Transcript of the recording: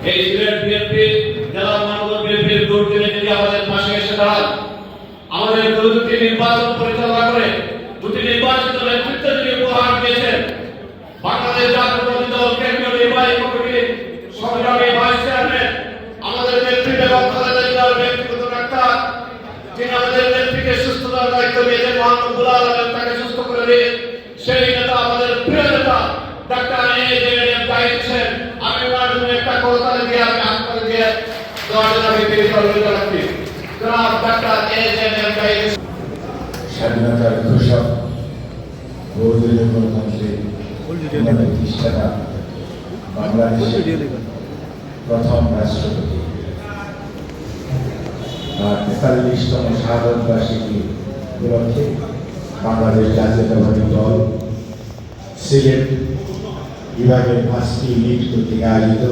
এই সিলেট বিএনপি জেলা মহানগর বিএনপির দুর্দিনে যদি আমাদের পাশে এসে দাঁড়ান, আমাদের দুটি নির্বাচন পরিচালনা করে দুটি নির্বাচিত নেতৃত্ব যদি উপহার দিয়েছেন, বাংলাদেশ জাতীয়তাবাদী দল কেন্দ্রীয় নির্বাহী কমিটির সংগ্রামী ভাইস চেয়ারম্যান আমাদের নেত্রী বেগম খালেদা জিয়ার ব্যক্তিগত ডাক্তার, যিনি আমাদের নেত্রীকে সুস্থতার দায়িত্ব নিয়েছেন, মহান রব্বুল আলামিন তাকে সুস্থ করে দিয়ে সেই নেতা আমাদের প্রিয় নেতা ডাক্তার এজেএম তাহির হোসেন। আমি ওনার জন্য একটা করতালি দিয়ে আমি হাত করে দিয়ে দোয়ার জন্য আমি পেশ করতে রাখছি। জনাব ডাক্তার এজেএম তাহির স্বাধীনতার ঘোষক, বহুদলীয় গণতান্ত্রিক প্রতিষ্ঠাতা, বাংলাদেশের প্রথম রাষ্ট্রপতি, ৪৩তম শাহাদত বার্ষিকী উপলক্ষে বাংলাদেশ জাতীয়তাবাদী দল সিলেট বিভাগের ৫টি ইউনিট কর্তৃক আয়োজিত